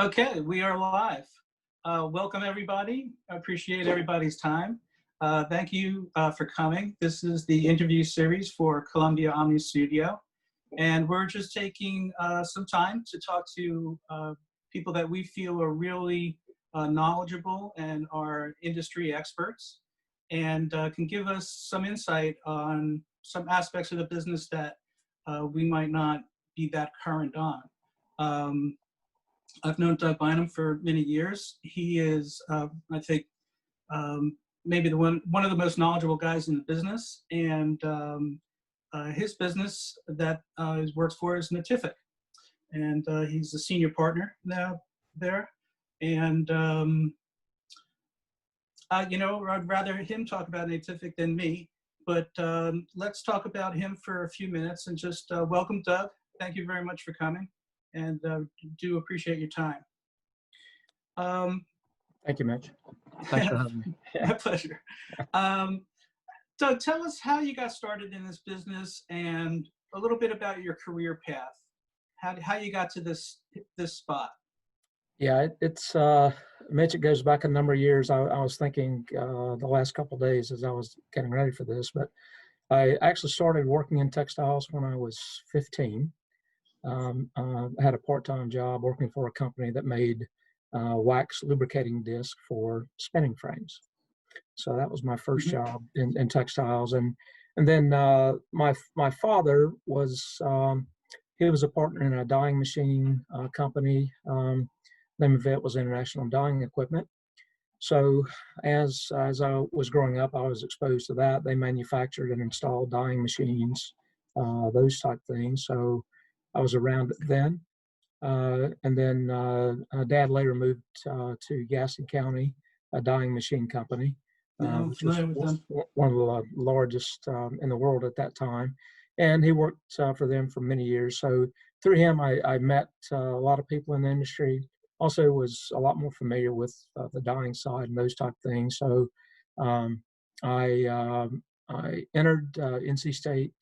Okay, we are live. Welcome, everybody. I appreciate everybody's time. Thank you for coming. This is the interview series for Columbia Omni Studio, and we're just taking some time to talk to people that we feel are really knowledgeable and are industry experts, and can give us some insight on some aspects of the business that we might not be that current on. I've known Doug Bynum for many years. He is, I think, maybe one of the most knowledgeable guys in the business. And his business that he works for is Natific, and he's a senior partner now there. And I'd rather him talk about Natific than me. But let's talk about him for a few minutes and just welcome Doug. Thank you very much for coming, and do appreciate your time. Thank you, Mitch. Thanks for having me. My pleasure. Doug, tell us how you got started in this business and a little bit about your career path. How you got to this spot. Yeah, it's Mitch, it goes back a number of years. I was thinking the last couple of days as I was getting ready for this, but I actually started working in textiles when I was 15. I had a part-time job working for a company that made wax lubricating disc for spinning frames. So that was my first job in textiles. And then my father was, he was a partner in a dyeing machine company. Name of it was International Dyeing Equipment. So as I was growing up, I was exposed to that. They manufactured and installed dyeing machines, those type things. So I was around it then. And then Dad later moved to Gaston County, a dyeing machine company, which was one of the largest in the world at that time. And he worked for them for many years. So through him, I met a lot of people in the industry. Also was a lot more familiar with the dyeing side and those type of things. So I entered NC State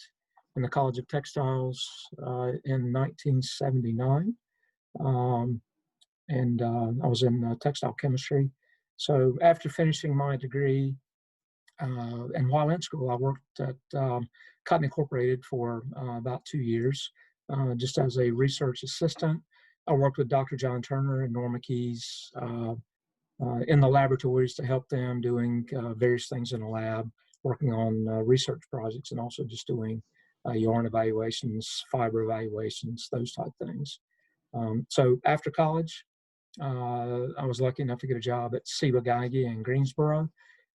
in the College of Textiles in 1979. And I was in textile chemistry. So after finishing my degree, and while in school, I worked at Cotton Incorporated for about 2 years, just as a research assistant. I worked with Dr. John Turner and Norma Keys in the laboratories to help them doing various things in the lab, working on research projects, and also just doing yarn evaluations, fiber evaluations, those type of things. So after college, I was lucky enough to get a job at Ciba Geigy in Greensboro,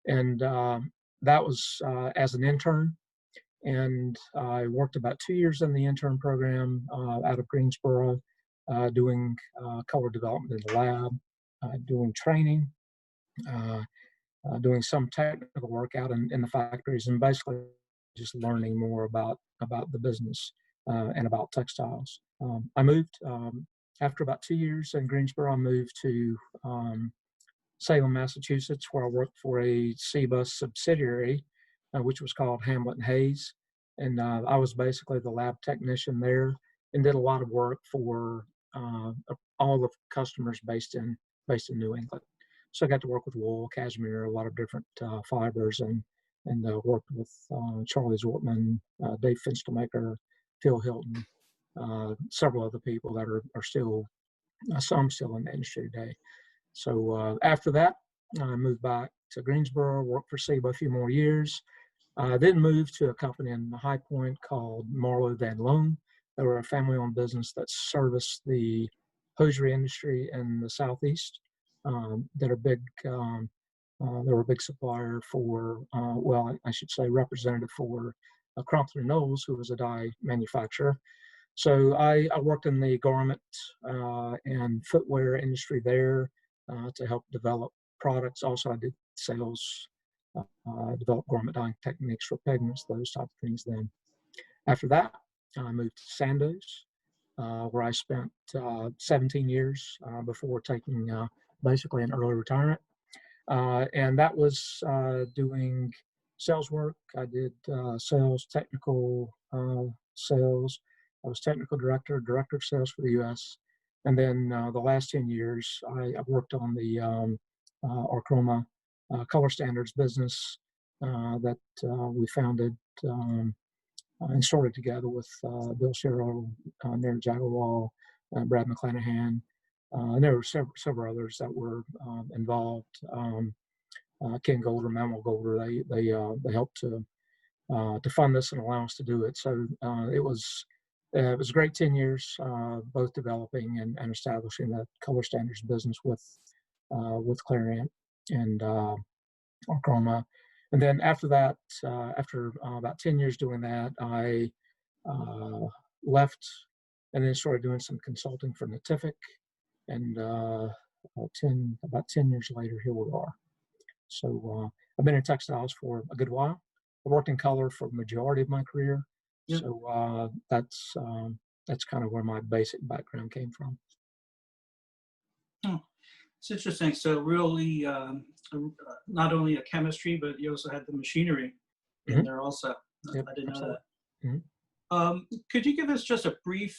and that was as an intern. And I worked about 2 years in the intern program out of Greensboro, doing color development in the lab, doing training, doing some technical work out in the factories, and basically just learning more about the business and about textiles. I moved after about 2 years in Greensboro. I moved to Salem, Massachusetts, where I worked for a Ciba subsidiary, which was called Hamlet and Hayes. And I was basically the lab technician there and did a lot of work for all the customers based in New England. So I got to work with wool, cashmere, a lot of different fibers, and worked with Charlie Zortman, Dave Finstelmaker, Phil Hilton, several other people that are still, some still in the industry today. So after that, I moved back to Greensboro, worked for Ciba a few more years. Then moved to a company in High Point called Marlowe Van Loon. They were a family-owned business that serviced the hosiery industry in the Southeast. They're a big, they were a big supplier for, well, I should say representative for Crompton & Knowles, who was a dye manufacturer. So I worked in the garment and footwear industry there to help develop products. Also, I did sales, developed garment dyeing techniques for pigments, those type of things then. After that, I moved to Sandoz, where I spent 17 years before taking basically an early retirement. And that was doing sales work. I did sales, technical sales. I was technical director of sales for the U.S. And then the last 10 years, I've worked on the Chroma color standards business that we founded and started together with Bill Sherrill, Nir Jagarwal, Brad McClanahan, and there were several others that were involved. Ken Golder, Manuel Golder, they helped to fund us and allow us to do it. So it was a great 10 years, both developing and establishing that color standards business with Clariant and Chroma. And then after that, after about 10 years doing that, I left and then started doing some consulting for Natific. And about 10 years later, here we are. So I've been in textiles for a good while. I worked in color for the majority of my career. Yep. So that's kind of where my basic background came from. Oh, it's interesting. So really, not only a chemistry, but you also had the machinery in there also. Yep, I didn't absolutely. know that. Could you give us just a brief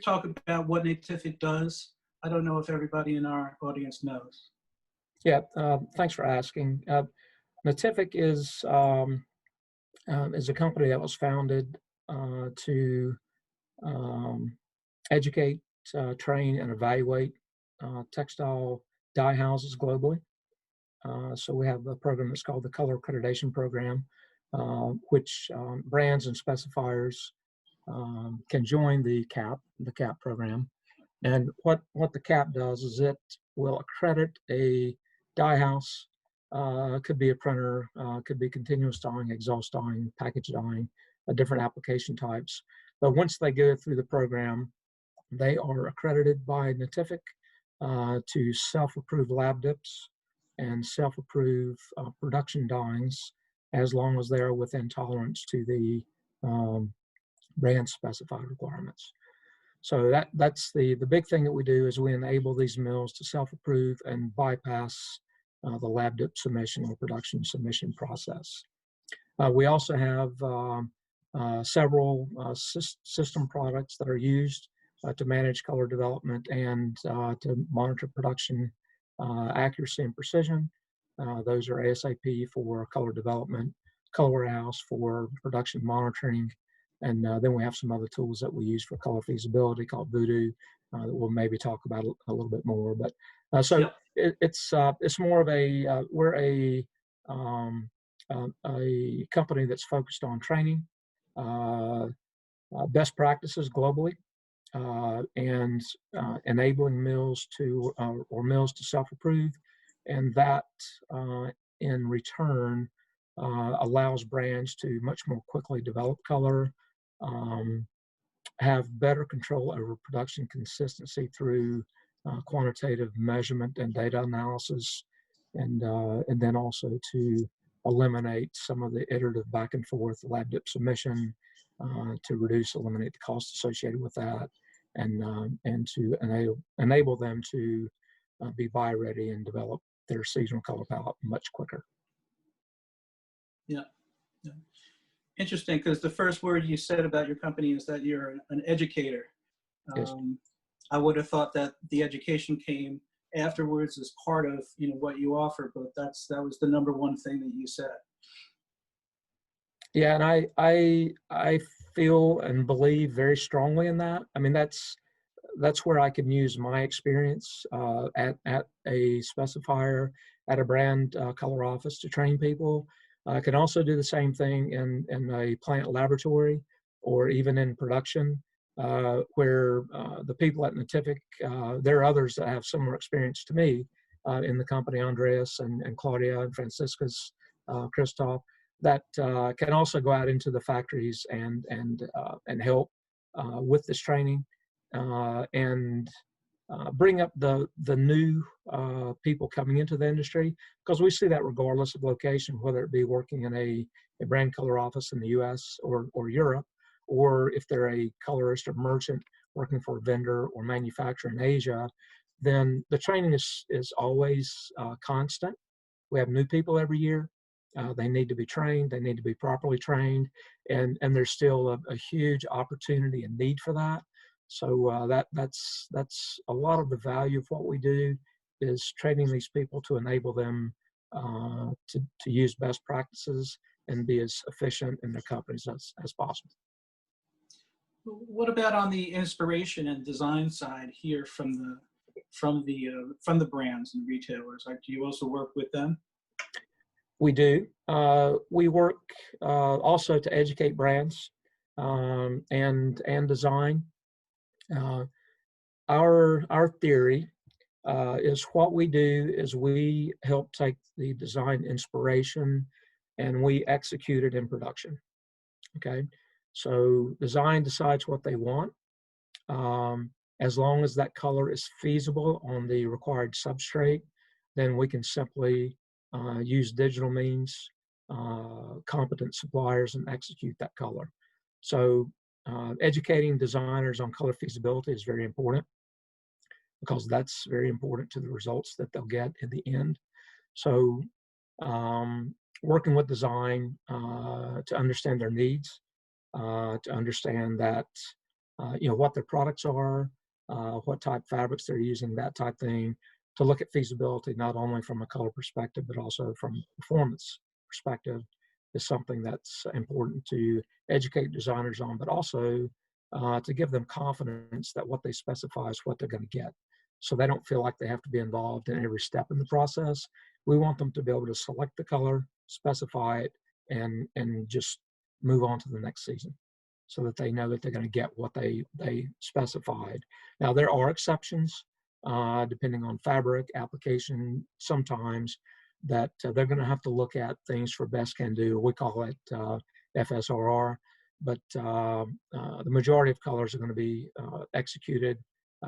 talk about what Natific does? I don't know if everybody in our audience knows. Yeah, thanks for asking. Natific is a company that was founded to educate, train, and evaluate textile dye houses globally. So we have a program that's called the Color Accreditation Program, which brands and specifiers can join the CAP program. And what the CAP does is it will accredit a dye house. Could be a printer, could be continuous dyeing, exhaust dyeing, package dyeing, different application types. But once they go through the program, they are accredited by Natific to self-approve lab dips and self-approve production dyings, as long as they are within tolerance to the brand specified requirements. So that's the big thing that we do is we enable these mills to self-approve and bypass the lab dip submission or production submission process. We also have several system products that are used to manage color development and to monitor production accuracy and precision. Those are ASAP for color development, Color House for production monitoring, and then we have some other tools that we use for color feasibility called Hoodoo that we'll maybe talk about a little bit more. But so yep. It's more of a we're a company that's focused on training, best practices globally, and enabling mills to self-approve, and that in return allows brands to much more quickly develop color, have better control over production consistency through quantitative measurement and data analysis, and then also to eliminate some of the iterative back and forth lab dip submission, to eliminate the cost associated with that, and to enable them to be buy ready and develop their seasonal color palette much quicker. Yeah. Interesting, because the first word you said about your company is that you're an educator. Yes. I would have thought that the education came afterwards as part of what you offer, but that was the number one thing that you said. Yeah, and I feel and believe very strongly in that. I mean, that's where I can use my experience at a specifier, at a brand color office to train people. I can also do the same thing in a plant laboratory or even in production, where the people at Natific, there are others that have similar experience to me in the company, Andreas and Claudia and Francisca's, Christoph, that can also go out into the factories and help with this training and bring up the new people coming into the industry, because we see that regardless of location, whether it be working in a brand color office in the US or Europe, or if they're a colorist or merchant working for a vendor or manufacturer in Asia, then the training is always constant. We have new people every year. They need to be trained. They need to be properly trained, and there's still a huge opportunity and need for that. So that's a lot of the value of what we do is training these people to enable them to use best practices and be as efficient in their companies as possible. What about on the inspiration and design side here from the brands and retailers? Do you also work with them? We do. We work also to educate brands and design. Our theory is what we do is we help take the design inspiration and we execute it in production. Okay, so design decides what they want. As long as that color is feasible on the required substrate, then we can simply use digital means, competent suppliers, and execute that color. So educating designers on color feasibility is very important because that's very important to the results that they'll get in the end. So working with design to understand their needs, to understand that what their products are, what type fabrics they're using, that type thing, to look at feasibility not only from a color perspective but also from a performance perspective is something that's important to educate designers on, but also to give them confidence that what they specify is what they're going to get. So they don't feel like they have to be involved in every step in the process. We want them to be able to select the color, specify it, and just move on to the next season so that they know that they're going to get what they specified. Now, there are exceptions depending on fabric, application, sometimes that they're going to have to look at things for best can do. We call it FSRR, but the majority of colors are going to be executed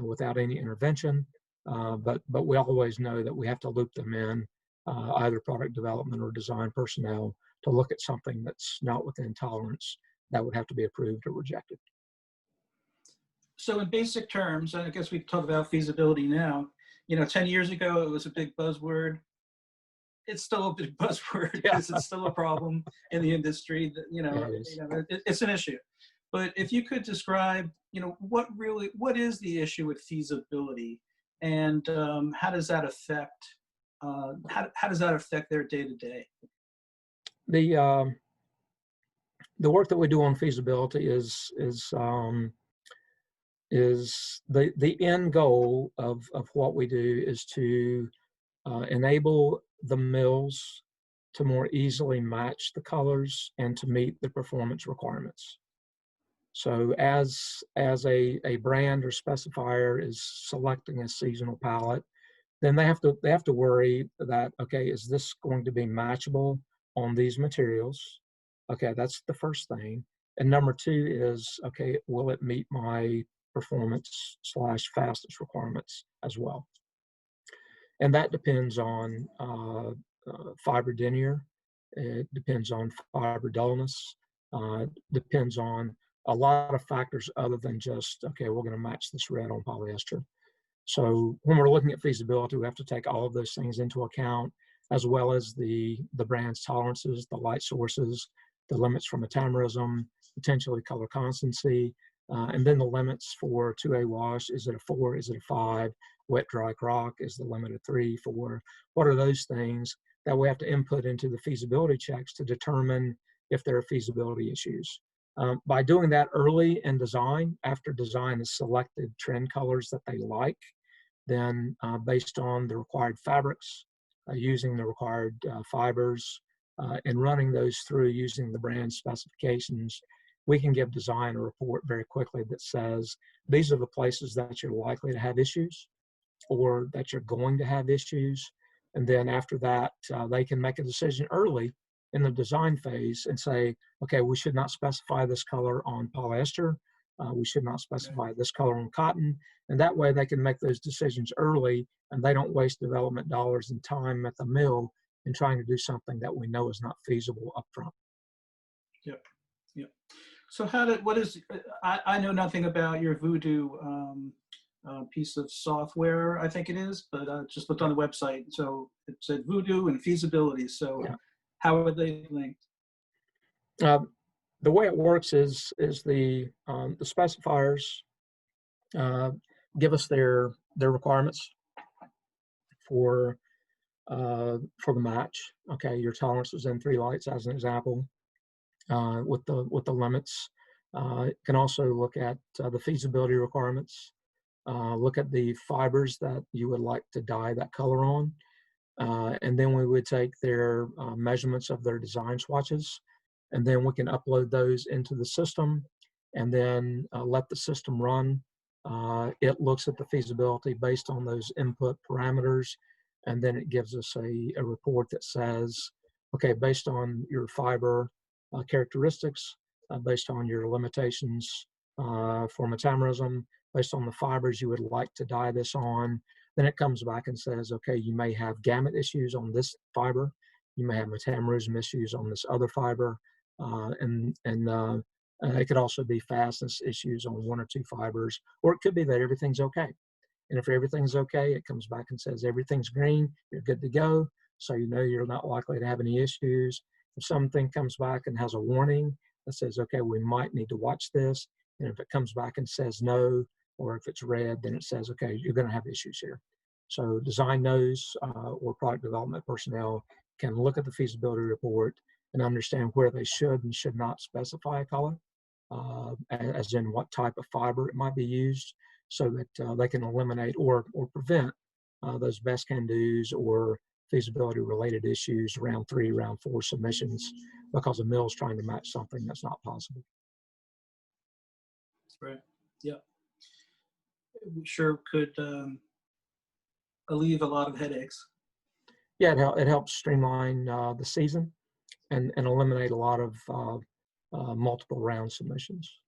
without any intervention. But we always know that we have to loop them in, either product development or design personnel, to look at something that's not within tolerance that would have to be approved or rejected. So in basic terms, I guess we talk about feasibility now. 10 years ago, it was a big buzzword. It's still a big buzzword because it's still a problem in the industry. It's an issue. But if you could describe, what is the issue with feasibility, and how does that affect their day-to-day? The work that we do on feasibility is the end goal of what we do is to enable the mills to more easily match the colors and to meet the performance requirements. So as a brand or specifier is selecting a seasonal palette, then they have to worry that, okay, is this going to be matchable on these materials? Okay, that's the first thing. And number two is, okay, will it meet my performance / fastest requirements as well? And that depends on fiber denier. It depends on fiber dullness. Depends on a lot of factors other than just, okay, we're going to match this red on polyester. So when we're looking at feasibility, we have to take all of those things into account, as well as the brand's tolerances, the light sources, the limits for metamerism, potentially color constancy, and then the limits for 2A wash. Is it a 4? Is it a 5? Wet, dry, crock is the limit of 3, 4. What are those things that we have to input into the feasibility checks to determine if there are feasibility issues? By doing that early in design, after design has selected trend colors that they like, then based on the required fabrics, using the required fibers, and running those through using the brand specifications, we can give design a report very quickly that says, these are the places that you're likely to have issues or that you're going to have issues. And then after that, they can make a decision early in the design phase and say, okay, we should not specify this color on polyester. We should not specify this color on cotton. And that way they can make those decisions early and they don't waste development dollars and time at the mill in trying to do something that we know is not feasible upfront. Yep. Yep. So I know nothing about your Voodoo piece of software, I think it is, but just looked on the website. So it said Voodoo and feasibility. So How are they linked? The way it works is the specifiers give us their requirements for the match. Okay, your tolerance is in 3 lights as an example, with the limits. You can also look at the feasibility requirements. Look at the fibers that you would like to dye that color on, and then we would take their measurements of their design swatches, and then we can upload those into the system, and then let the system run. It looks at the feasibility based on those input parameters, and then it gives us a report that says, okay, based on your fiber characteristics, based on your limitations for metamerism, based on the fibers you would like to dye this on, then it comes back and says, okay, you may have gamut issues on this fiber, you may have metamerism issues on this other fiber, and it could also be fastness issues on 1 or 2 fibers, or it could be that everything's okay. And if everything's okay, it comes back and says everything's green, you're good to go, so you know you're not likely to have any issues. If something comes back and has a warning that says, okay, we might need to watch this, and if it comes back and says no, or if it's red, then it says, okay, you're going to have issues here. So design knows, or product development personnel can look at the feasibility report and understand where they should and should not specify a color, as in what type of fiber it might be used, so that they can eliminate or prevent those best can do's or feasibility related issues round 3, round 4 submissions, because a mill's trying to match something that's not possible. Right. Yeah. It sure could alleviate a lot of headaches. Yeah, it helps streamline the season and eliminate a lot of multiple round submissions.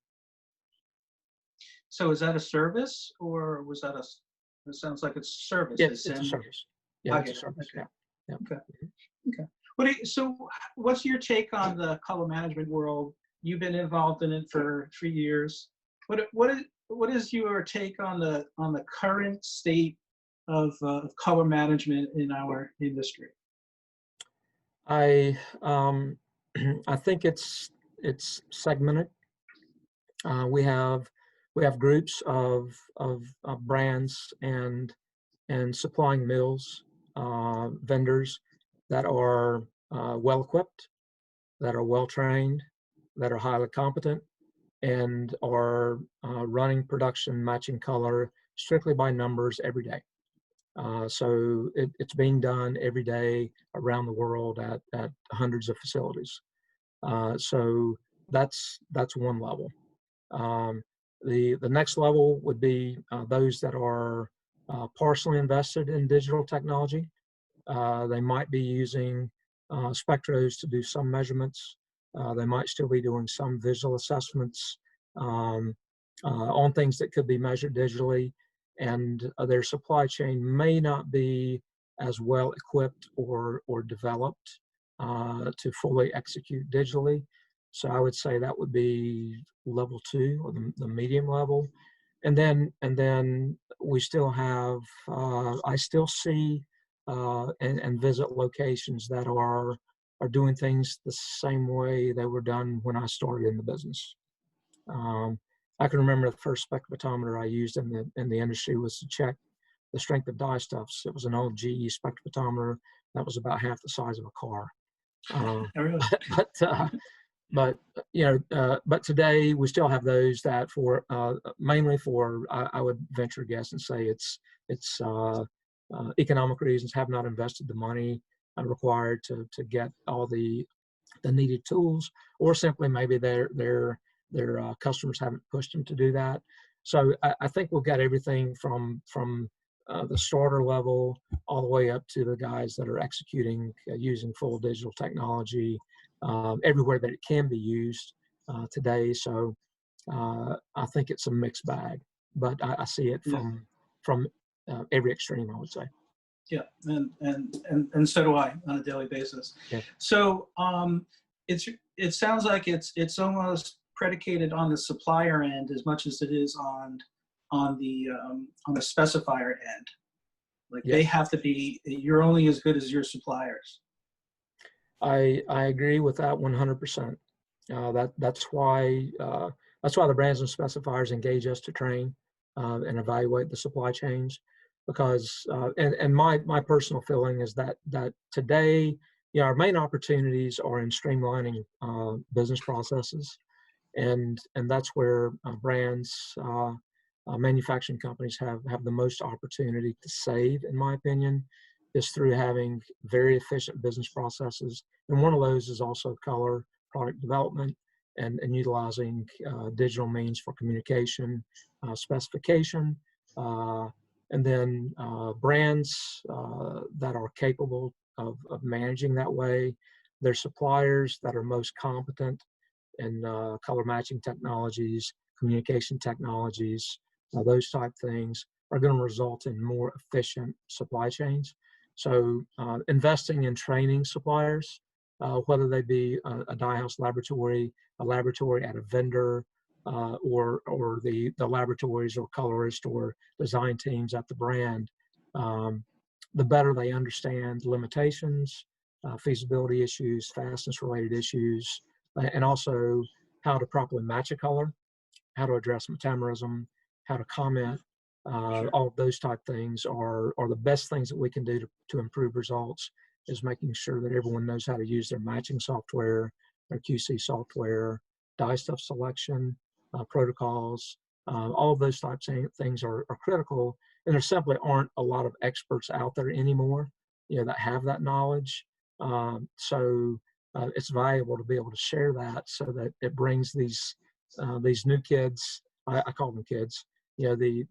So is that a service, or was that it sounds like it's a service. Yeah, it's a service. Yeah, it's a service. Okay. Yeah. Okay. Okay. So what's your take on the color management world? You've been involved in it for 3 years. What is your take on the current state of color management in our industry? I think it's segmented. We have groups of brands and supplying mills, vendors that are well equipped, that are well trained, that are highly competent, and are running production matching color strictly by numbers every day. So it's being done every day around the world at hundreds of facilities. So that's one level. The next level would be those that are partially invested in digital technology. They might be using spectros to do some measurements. They might still be doing some visual assessments on things that could be measured digitally, and their supply chain may not be as well equipped or developed to fully execute digitally. So I would say that would be level 2, or the medium level. And then we still have, I still see and visit locations that are doing things the same way they were done when I started in the business. I can remember the first spectrophotometer I used in the industry was to check the strength of dyestuffs. It was an old GE spectrophotometer that was about half the size of a car. But but today we still have those that for mainly for I would venture guess and say it's economic reasons, have not invested the money required to get all the needed tools, or simply maybe their customers haven't pushed them to do that. So I think we've got everything from the starter level all the way up to the guys that are executing using full digital technology everywhere that it can be used today. So I think it's a mixed bag, but I see it from every extreme, I would say. Yeah, and so do I on a daily basis. Yeah. So it sounds like it's almost predicated on the supplier end as much as it is on the specifier end. Like they have to be. You're only as good as your suppliers. I agree with that 100%. That's why the brands and specifiers engage us to train and evaluate the supply chains, because and my personal feeling is that today, our main opportunities are in streamlining business processes, and that's where brands, manufacturing companies have the most opportunity to save, in my opinion, is through having very efficient business processes. And one of those is also color, product development, and utilizing digital means for communication, specification, and then brands that are capable of managing that way, their suppliers that are most competent in color matching technologies, communication technologies, those type things are going to result in more efficient supply chains. So investing in training suppliers, whether they be a dye house laboratory, a laboratory at a vendor, or the laboratories or colorist or design teams at the brand, the better they understand limitations, feasibility issues, fastness related issues, and also how to properly match a color, how to address metamerism, how to comment. All of those type things are the best things that we can do to improve results, is making sure that everyone knows how to use their matching software, their QC software, dye stuff selection, protocols. All of those types of things are critical, and there simply aren't a lot of experts out there anymore, that have that knowledge. So it's valuable to be able to share that, so that it brings these new kids. I call them kids. The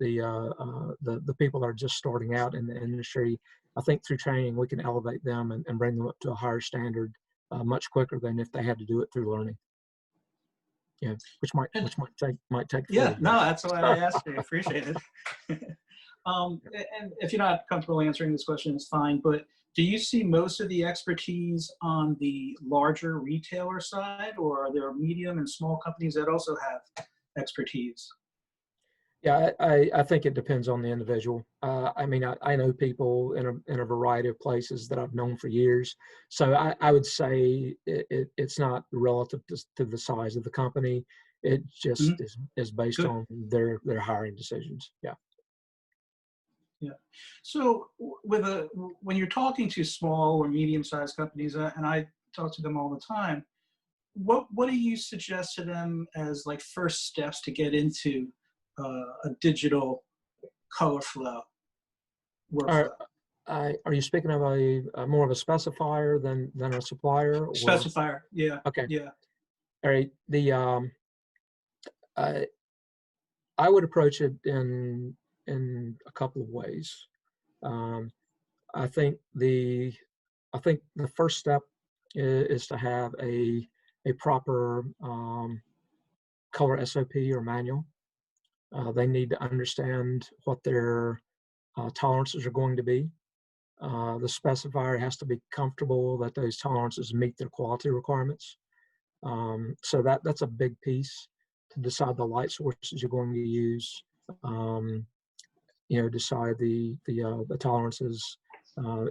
people that are just starting out in the industry. I think through training we can elevate them and bring them up to a higher standard much quicker than if they had to do it through learning. Which might take. Yeah, no, that's why I asked you. I appreciate it. And if you're not comfortable answering this question, it's fine. But do you see most of the expertise on the larger retailer side, or are there medium and small companies that also have expertise? Yeah, I think it depends on the individual. I mean, I know people in a variety of places that I've known for years. So I would say it's not relative to the size of the company. It just is based Good. on their hiring decisions. Yeah. Yeah. So when you're talking to small or medium-sized companies, and I talk to them all the time, what do you suggest to them as like first steps to get into a digital color flow workflow? Are you speaking of a more of a specifier than a supplier? Or? Specifier, yeah. Okay. Yeah. All right. I would approach it in a couple of ways. I think the first step is to have a proper color SOP or manual. They need to understand what their tolerances are going to be. The specifier has to be comfortable that those tolerances meet their quality requirements. So that's a big piece to decide the light sources you're going to use. Decide the tolerances.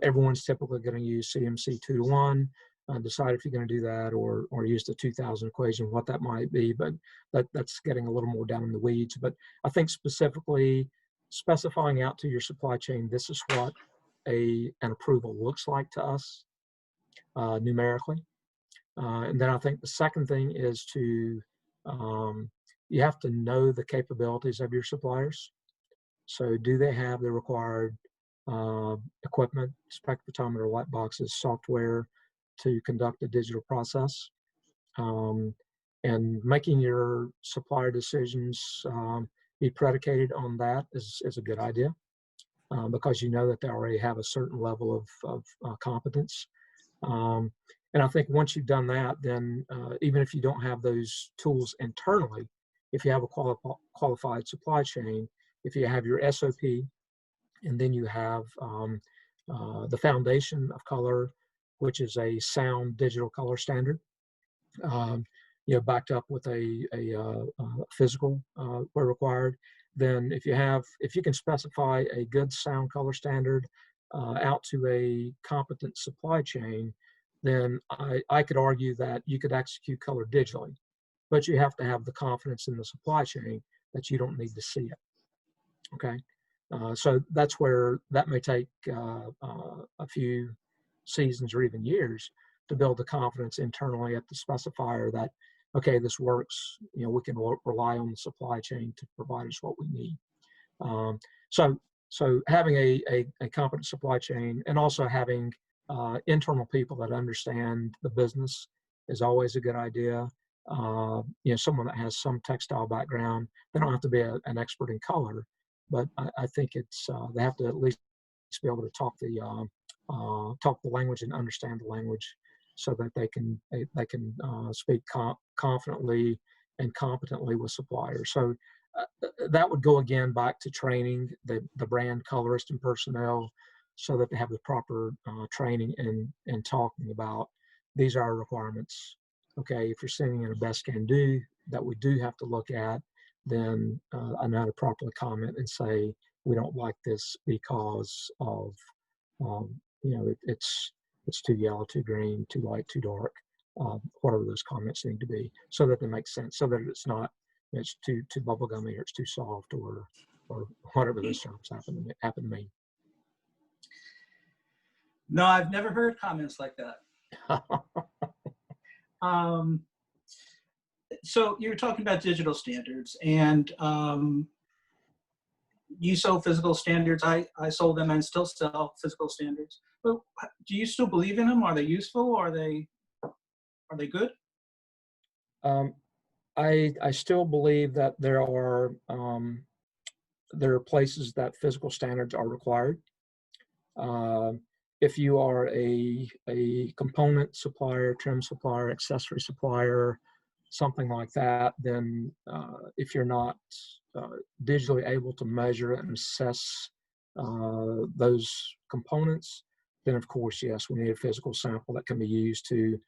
Everyone's typically going to use CMC 2:1. Decide if you're going to do that or use the 2000 equation, what that might be, but that's getting a little more down in the weeds. But I think specifically specifying out to your supply chain, this is what an approval looks like to us numerically. And then I think the second thing is you have to know the capabilities of your suppliers. So do they have the required equipment, spectrophotometer, light boxes, software to conduct a digital process? And making your supplier decisions be predicated on that is a good idea, because you know that they already have a certain level of competence. And I think once you've done that, then even if you don't have those tools internally, if you have a qualified supply chain, if you have your SOP, and then you have the foundation of color, which is a sound digital color standard, backed up with a physical where required. Then if you can specify a good sound color standard out to a competent supply chain, then I could argue that you could execute color digitally, but you have to have the confidence in the supply chain that you don't need to see it. Okay, so that's where that may take a few seasons or even years to build the confidence internally at the specifier that, okay, this works. You know, we can rely on the supply chain to provide us what we need. So having a competent supply chain and also having internal people that understand the business is always a good idea. You know, someone that has some textile background, they don't have to be an expert in color, but I think it's they have to at least be able to talk the language and understand the language, so that they can speak confidently and competently with suppliers. So that would go again back to training the brand colorist and personnel, so that they have the proper training and talking about, these are our requirements. Okay, if you're sending in a best can do that we do have to look at, then I know how to properly comment and say, we don't like this because of, you know, it's too yellow, too green, too light, too dark, whatever those comments need to be, so that they make sense, so that it's not, it's too bubblegummy, or it's too soft, or whatever those terms happen to me. No, I've never heard comments like that. So you were talking about digital standards, and you sold physical standards. I sold them and still sell physical standards. But do you still believe in them? Are they useful? Are they good? I still believe that there are places that physical standards are required. If you are a component supplier, trim supplier, accessory supplier, something like that, then if you're not digitally able to measure and assess those components, then of course, yes, we need a physical sample that can be used to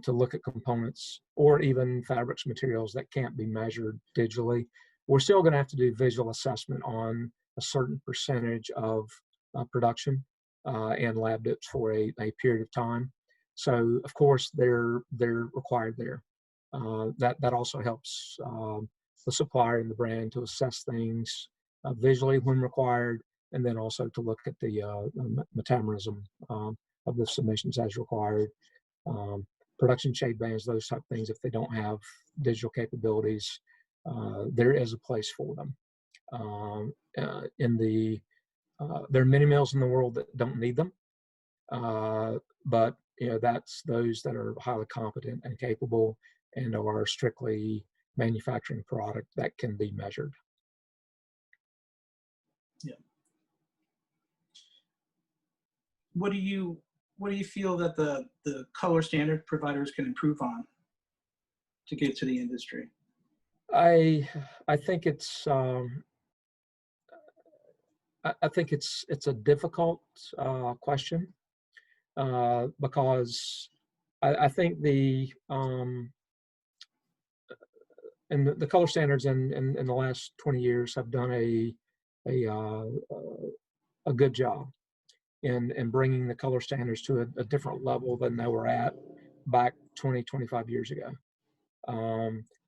look at components, or even fabrics, materials that can't be measured digitally. We're still going to have to do visual assessment on a certain percentage of production and lab dips for a period of time. So of course they're required there. That also helps the supplier and the brand to assess things visually when required, and then also to look at the metamerism of the submissions as required. Production shade bands, those type of things, if they don't have digital capabilities, there is a place for them. There are many mills in the world that don't need them, but you know, that's those that are highly competent and capable and are strictly manufacturing product that can be measured. Yeah. What do you feel that the color standard providers can improve on to get to the industry? I think it's I think it's a difficult question because I think the color standards in the last 20 years have done a good job in bringing the color standards to a different level than they were at back 20, 25 years ago.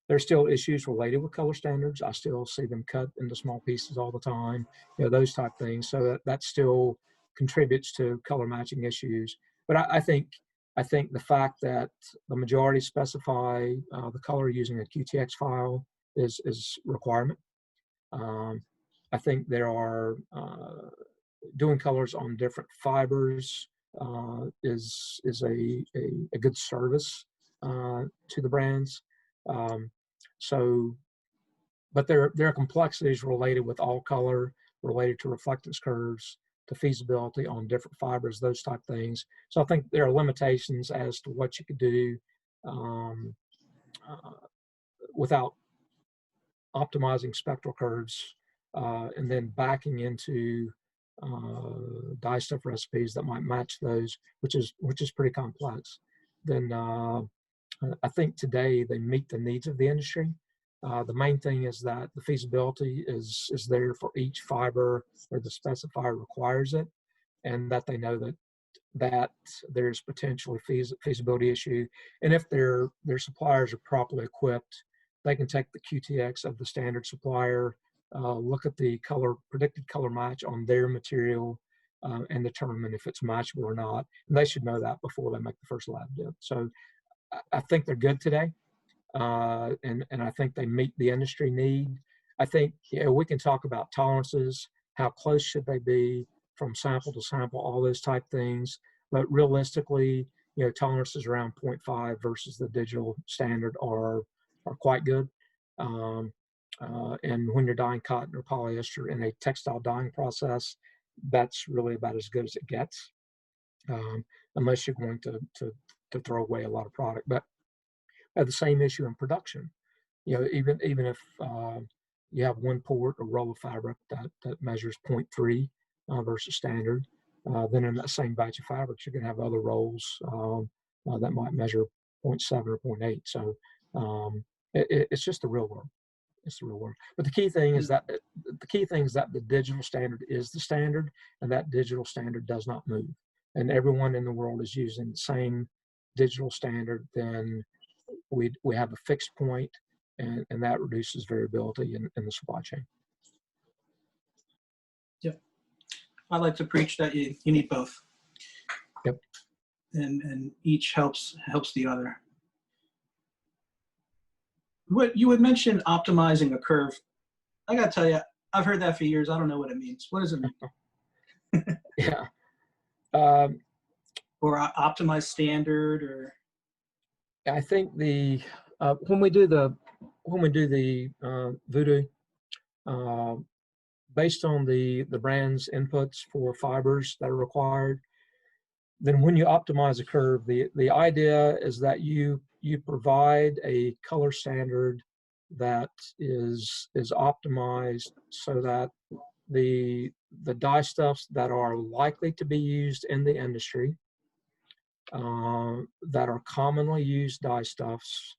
There's still issues related with color standards. I still see them cut into small pieces all the time, you know, those type of things. So that still contributes to color matching issues. But I think the fact that the majority specify the color using a QTX file is requirement. I think there are doing colors on different fibers is a good service to the brands. But there are complexities related with all color, related to reflectance curves, to feasibility on different fibers, those type of things. So I think there are limitations as to what you could do without optimizing spectral curves and then backing into dye stuff recipes that might match those, which is pretty complex. Then I think today they meet the needs of the industry. The main thing is that the feasibility is there for each fiber where the specifier requires it, and that they know that that there's potentially feasibility issue. And if their suppliers are properly equipped, they can take the QTX of the standard supplier, look at the predicted color match on their material, and determine if it's matchable or not. And they should know that before they make the first lab dip. So I think they're good today, and I think they meet the industry need. I think we can talk about tolerances, how close should they be from sample to sample, all those type things. But realistically, tolerances around 0.5 versus the digital standard are quite good. And when you're dyeing cotton or polyester in a textile dyeing process, that's really about as good as it gets, unless you're going to throw away a lot of product. But I have the same issue in production. Even if you have one port or roll of fabric that measures 0.3 versus standard, then in that same batch of fabrics, you're going to have other rolls that might measure 0.7 or 0.8. So it's just the real world. It's the real world. But the key thing is that the digital standard is the standard, and that digital standard does not move. And everyone in the world is using the same digital standard. Then we have a fixed point, and that reduces variability in the supply chain. Yep. I like to preach that you need both. Yep. And each helps the other. What you would mention optimizing a curve. I gotta tell you, I've heard that for years. I don't know what it means. What does it mean? Yeah. Or optimize standard, or I think when we do the Voodoo, based on the brand's inputs for fibers that are required, then when you optimize a curve, the idea is that you provide a color standard that is optimized so that the dye stuffs that are likely to be used in the industry, that are commonly used dye stuffs,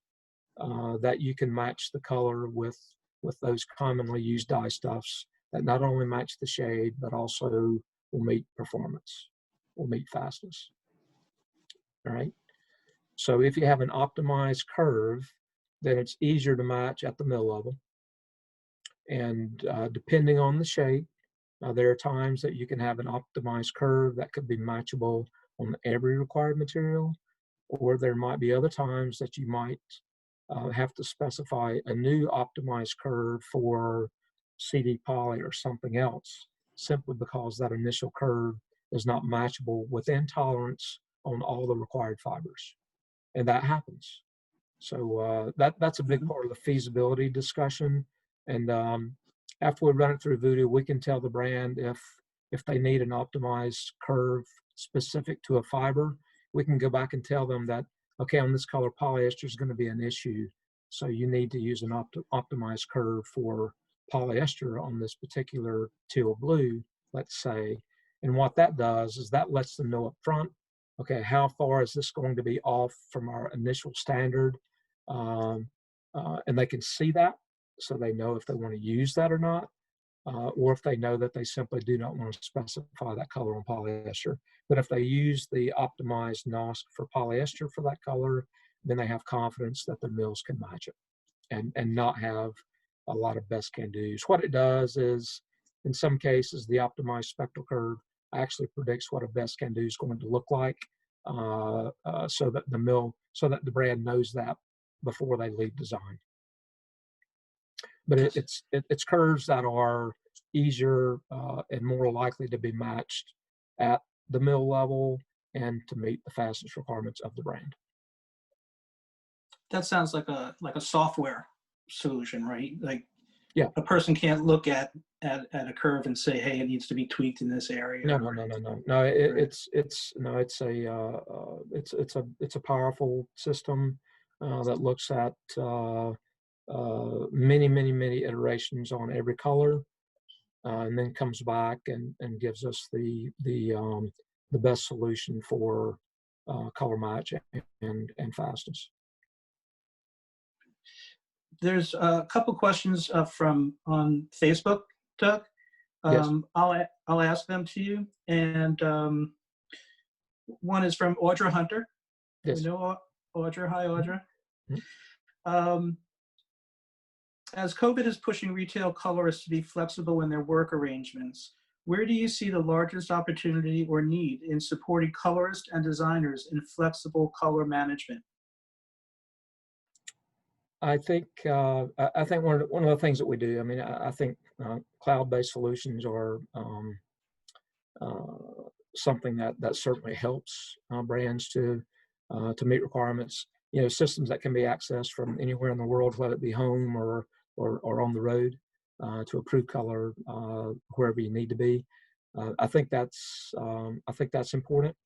that you can match the color with those commonly used dye stuffs that not only match the shade, but also will meet performance, will meet fastness. All right. So if you have an optimized curve, then it's easier to match at the mill level. And depending on the shape, there are times that you can have an optimized curve that could be matchable on every required material, or there might be other times that you might have to specify a new optimized curve for CD poly or something else, simply because that initial curve is not matchable within tolerance on all the required fibers. And that happens. So that's a big part of the feasibility discussion. And after we run it through Voodoo, we can tell the brand if they need an optimized curve specific to a fiber. We can go back and tell them that, okay, on this color, polyester is going to be an issue. So you need to use an optimized curve for polyester on this particular teal blue, let's say. And what that does is that lets them know up front, okay, how far is this going to be off from our initial standard? And they can see that, so they know if they want to use that or not, or if they know that they simply do not want to specify that color on polyester. But if they use the optimized NOSC for polyester for that color, then they have confidence that their mills can match it and not have a lot of best can do's. What it does is, in some cases, the optimized spectral curve actually predicts what a best can do is going to look like, so that the brand knows that before they leave design. But it's curves that are easier and more likely to be matched at the mill level and to meet the fastest requirements of the brand. That sounds like a software solution, right? Like, yeah, a person can't look at a curve and say, hey, it needs to be tweaked in this area. No. It's a powerful system that looks at many iterations on every color, and then comes back and gives us the best solution for color match and fastness. There's a couple questions from on Facebook, Doug. Yes. I'll ask them to you. And One is from Audra Hunter. Yes. We know Audra. Hi, Audra. As COVID is pushing retail colorists to be flexible in their work arrangements, where do you see the largest opportunity or need in supporting colorists and designers in flexible color management? I think one of the things that we do. I mean, I think cloud-based solutions are something that certainly helps brands to meet requirements. You know, systems that can be accessed from anywhere in the world, whether it be home or on the road, to approve color wherever you need to be. I think that's important.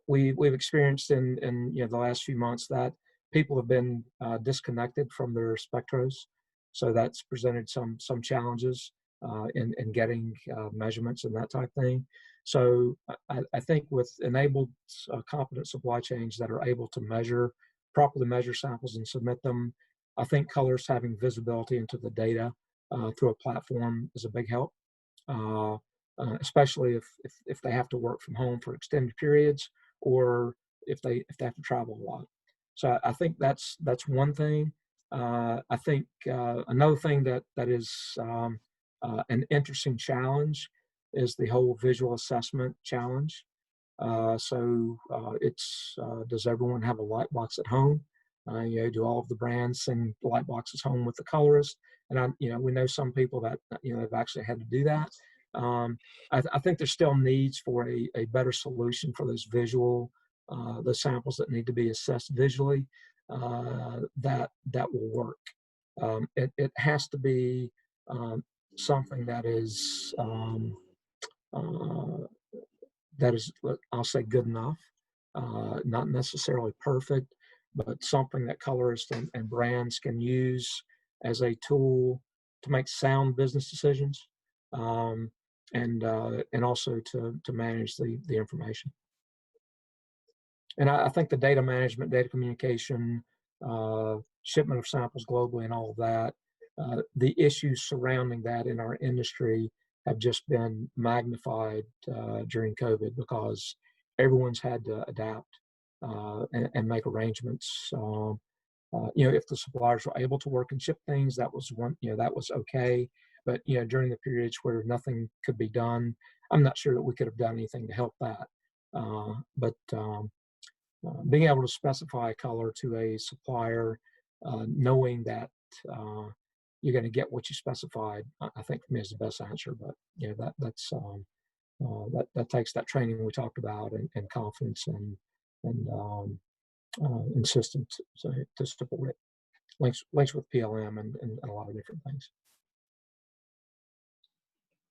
We've experienced in the last few months that people have been disconnected from their spectros, so that's presented some challenges in getting measurements and that type of thing. So I think with enabled competent supply chains that are able to properly measure samples and submit them, I think colors having visibility into the data through a platform is a big help, especially if they have to work from home for extended periods, or if they have to travel a lot. So I think that's one thing. I think another thing that is an interesting challenge is the whole visual assessment challenge. It's does everyone have a light box at home? Do all of the brands send light boxes home with the colorist? And we know some people that have actually had to do that. I think there's still needs for a better solution for those the samples that need to be assessed visually, that will work. It has to be something that is I'll say good enough, not necessarily perfect, but something that colorists and brands can use as a tool to make sound business decisions, and also to manage the information. And I think the data management, data communication, shipment of samples globally, and all of that, the issues surrounding that in our industry have just been magnified during COVID, because everyone's had to adapt and make arrangements. If the suppliers were able to work and ship things, that was okay. But during the periods where nothing could be done, I'm not sure that we could have done anything to help that. But being able to specify color to a supplier, knowing that you're going to get what you specified, I think for me is the best answer. But that takes that training we talked about, and confidence and systems to support it. Links with PLM and a lot of different things.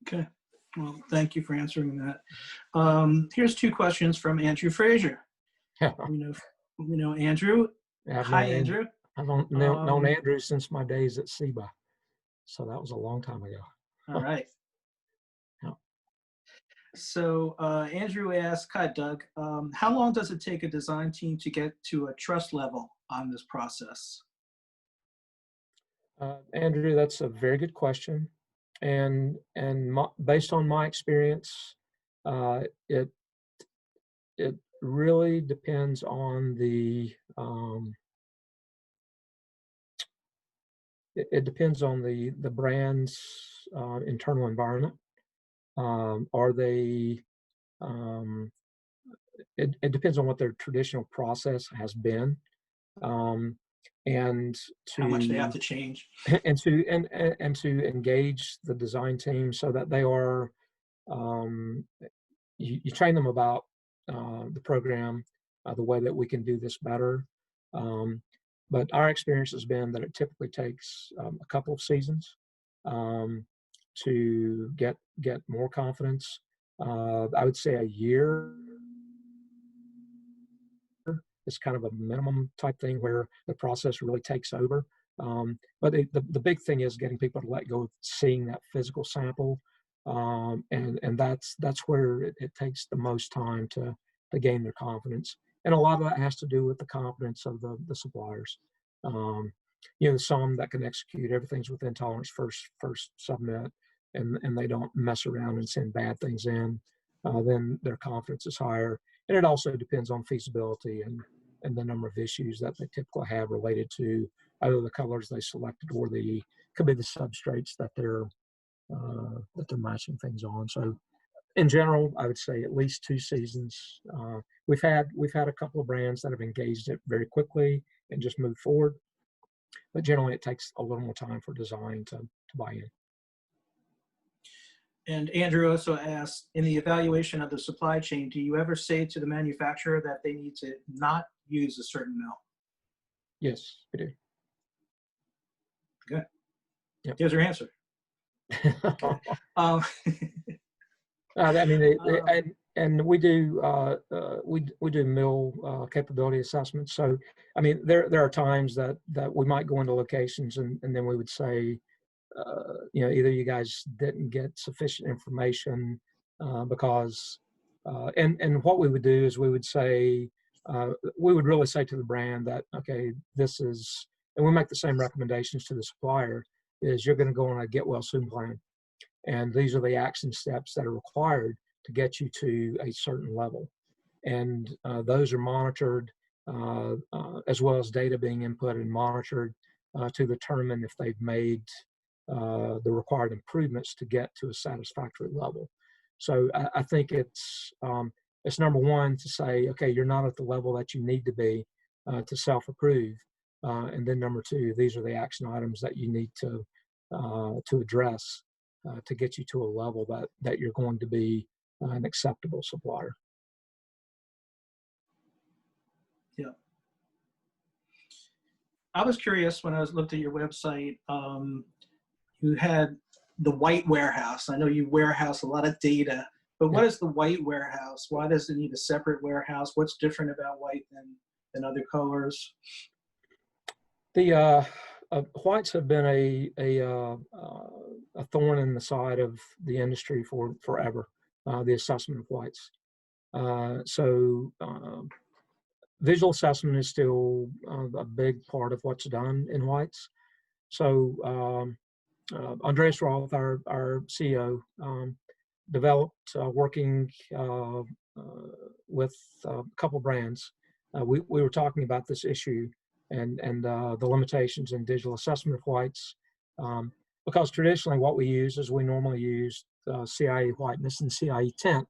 Okay. Well, thank you for answering that. Here's two questions from Andrew Frazier. We know Andrew. Yeah, Hi, Andrew. I've known Andrew since my days at SEBA, so that was a long time ago. All right. Yeah. So Andrew asked, hi, Doug, how long does it take a design team to get to a trust level on this process? Andrew, that's a very good question. And based on my experience, it really depends on the brand's internal environment. It depends on what their traditional process has been, and how much they have to change, and to engage the design team so that they are you train them about the program, the way that we can do this better. But our experience has been that it typically takes a couple of seasons to get more confidence. I would say a year is kind of a minimum type thing where the process really takes over. But the big thing is getting people to let go of seeing that physical sample. And that's where it takes the most time to gain their confidence. And a lot of that has to do with the confidence of the suppliers. Some that can execute everything's within tolerance, first submit, and they don't mess around and send bad things in, then their confidence is higher. And it also depends on feasibility and the number of issues that they typically have related to either the colors they selected or could be the substrates that they're matching things on. So in general, I would say at least 2 seasons. We've had a couple of brands that have engaged it very quickly and just moved forward, but generally it takes a little more time for design to buy in. And Andrew also asked, in the evaluation of the supply chain, do you ever say to the manufacturer that they need to not use a certain mill? Yes, we do. Good. Yep. There's your answer. I mean, and we do mill capability assessments. So, I mean, there are times that we might go into locations and then we would say, you know, either you guys didn't get sufficient information because, and what we would do is we would say, we would really say to the brand that, okay, this is, and we make the same recommendations to the supplier, is you're going to go on a get well soon plan. And these are the action steps that are required to get you to a certain level. And those are monitored as well as data being input and monitored to determine if they've made the required improvements to get to a satisfactory level. So I think it's number one to say, okay, you're not at the level that you need to be to self-approve. And then number two, these are the action items that you need to address to get you to a level that you're going to be an acceptable supplier. Yeah. I was curious when I looked at your website, you had the white warehouse. I know you warehouse a lot of data, but what is the white warehouse? Why does it need a separate warehouse? What's different about white than other colors? The whites have been a thorn in the side of the industry for forever. The assessment of whites. So visual assessment is still a big part of what's done in whites. So Andreas Roth, our CEO, developed working with a couple brands. We were talking about this issue and the limitations in digital assessment of whites, because traditionally what we use is we normally use CIE whiteness and CIE tint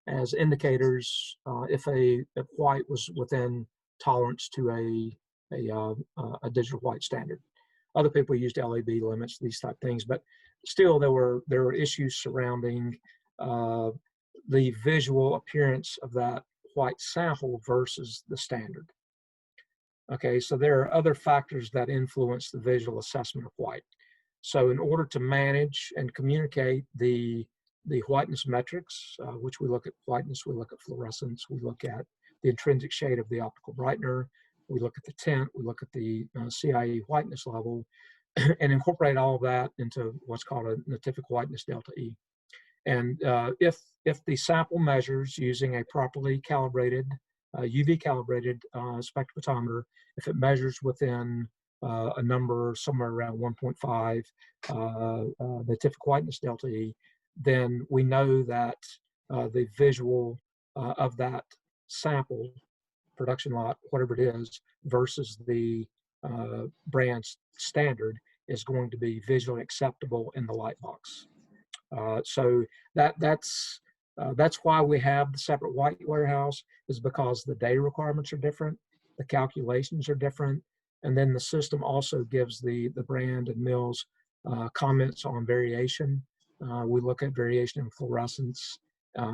as indicators if white was within tolerance to a digital white standard. Other people used LAB limits, these type things, but still there were issues surrounding the visual appearance of that white sample versus the standard. Okay, so there are other factors that influence the visual assessment of white. So in order to manage and communicate the whiteness metrics, which we look at whiteness, we look at fluorescence, we look at the intrinsic shade of the optical brightener, we look at the tint, we look at the CIE whiteness level, and incorporate all of that into what's called a Natific whiteness delta E. And if the sample measures using a properly calibrated, UV calibrated spectrophotometer, if it measures within a number somewhere around 1.5 Natific whiteness delta E, then we know that the visual of that sample, production lot, whatever it is, versus the brand's standard is going to be visually acceptable in the light box. So that's why we have the separate white warehouse, is because the data requirements are different, the calculations are different, and then the system also gives the brand and mills comments on variation. We look at variation in fluorescence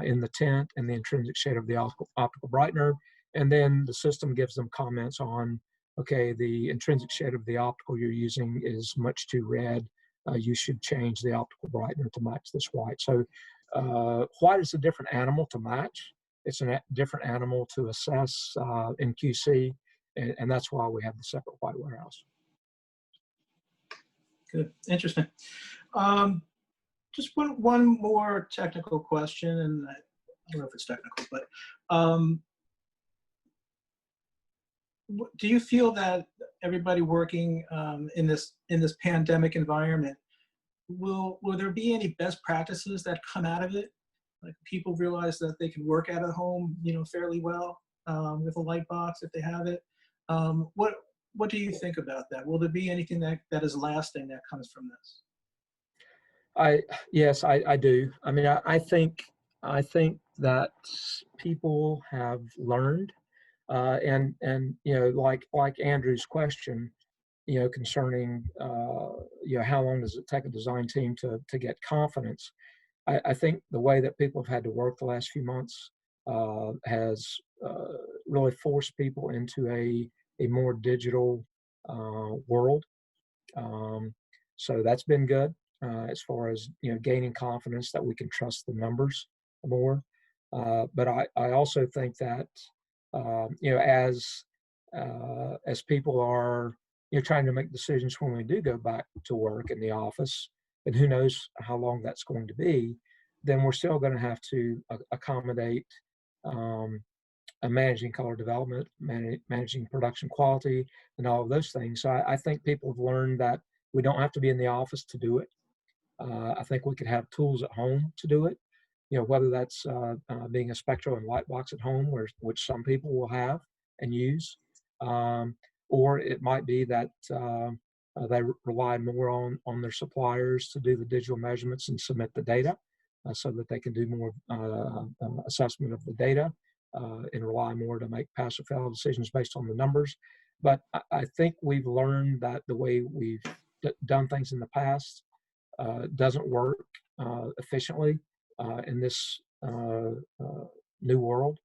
in the tint and the intrinsic shade of the optical brightener, and then the system gives them comments on, okay, the intrinsic shade of the optical you're using is much too red. You should change the optical brightener to match this white. So white is a different animal to match. It's a different animal to assess in QC, and that's why we have the separate white warehouse. Good, interesting. Just one more technical question, and I don't know if it's technical, but do you feel that everybody working in this pandemic environment, will there be any best practices that come out of it? Like people realize that they can work out at home, fairly well with a light box if they have it. What do you think about that? Will there be anything that is lasting that comes from this? Yes, I do. I mean, I think that people have learned, and like Andrew's question, concerning how long does it take a design team to get confidence? I think the way that people have had to work the last few months has really forced people into a more digital world. So that's been good as far as gaining confidence that we can trust the numbers more. But I also think that as people are trying to make decisions when we do go back to work in the office, and who knows how long that's going to be, then we're still going to have to accommodate managing color development, managing production quality, and all of those things. So I think people have learned that we don't have to be in the office to do it. I think we could have tools at home to do it. Whether that's being a spectral and light box at home, which some people will have and use, or it might be that they rely more on their suppliers to do the digital measurements and submit the data, so that they can do more assessment of the data and rely more to make pass or fail decisions based on the numbers. But I think we've learned that the way we've done things in the past doesn't work efficiently in this new world.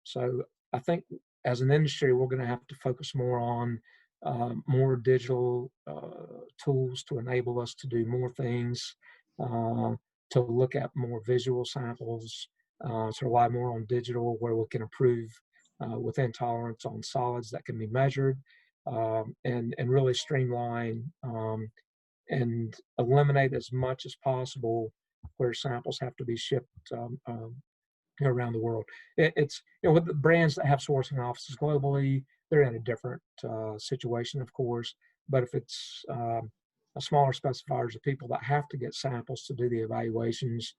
So I think as an industry, we're going to have to focus more on more digital tools to enable us to do more things, to look at more visual samples, to rely more on digital where we can improve within tolerance on solids that can be measured, and really streamline and eliminate as much as possible where samples have to be shipped around the world. It's with the brands that have sourcing offices globally, they're in a different situation, of course. But if it's a smaller specifiers of people that have to get samples to do the evaluations,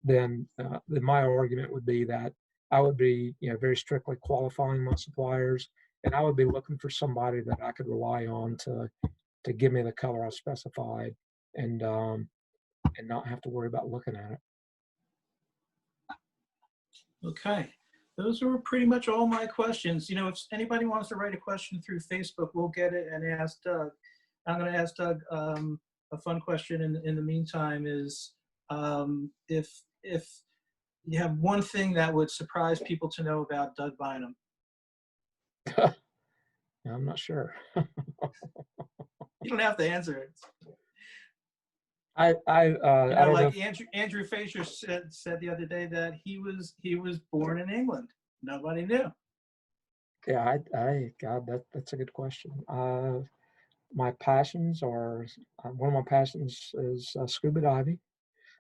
then my argument would be that I would be very strictly qualifying my suppliers, and I would be looking for somebody that I could rely on to give me the color I specified, and not have to worry about looking at it. Okay, those were pretty much all my questions. If anybody wants to write a question through Facebook, we'll get it and ask Doug. I'm going to ask Doug a fun question in the meantime is if you have one thing that would surprise people to know about Doug Bynum. I'm not sure. You don't have to answer it. I don't like know. Andrew Fraser said the other day that he was born in England. Nobody knew. Yeah, God, that's a good question. My passions are one of my passions is scuba diving.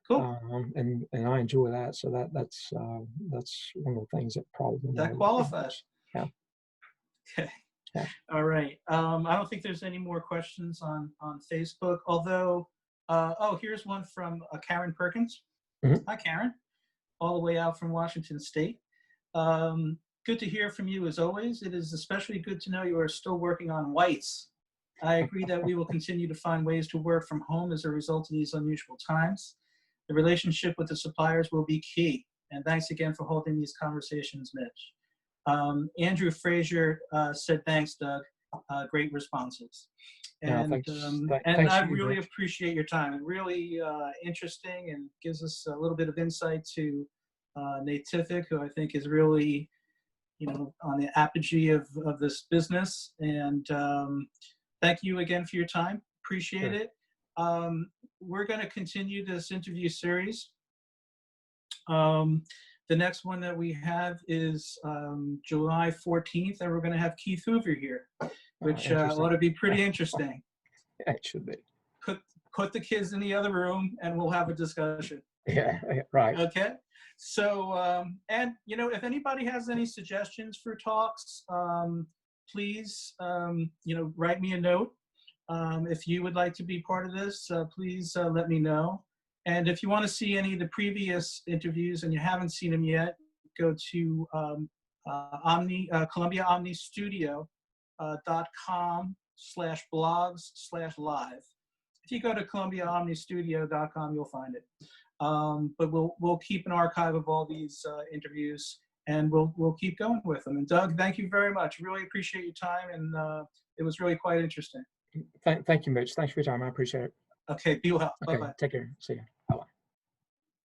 Cool. And I enjoy that. So that's one of the things that probably that qualifies. Yeah. Okay. Yeah. All right. I don't think there's any more questions on Facebook. Although, here's one from Karen Perkins. Mm-hmm. Hi, Karen. All the way out from Washington State. Good to hear from you as always. It is especially good to know you are still working on whites. I agree that we will continue to find ways to work from home as a result of these unusual times. The relationship with the suppliers will be key. And thanks again for holding these conversations, Mitch. Andrew Fraser said, thanks, Doug. Great responses. And, thanks. Thanks I you, really Mitch. appreciate your time. And really interesting and gives us a little bit of insight to Natific, who I think is really, on the apogee of this business. And thank you again for your time. Appreciate it. We're going to continue this interview series. The next one that we have is July 14th, and we're going to have Keith Hoover here, which ought to be pretty interesting. It should be. Put the kids in the other room, and we'll have a discussion. Yeah, right. Okay. So, and if anybody has any suggestions for talks, please, write me a note. If you would like to be part of this, please let me know. And if you want to see any of the previous interviews and you haven't seen them yet, go to Columbia Omni Studio.com/blogs/live. If you go to ColumbiaOmniStudio.com, you'll find it. But we'll keep an archive of all these interviews, and we'll keep going with them. And Doug, thank you very much. Really appreciate your time, and it was really quite interesting. Thank you, Mitch. Thanks for your time. I appreciate it. Okay, be well. Okay, Bye-bye. take care. See you. Bye-bye.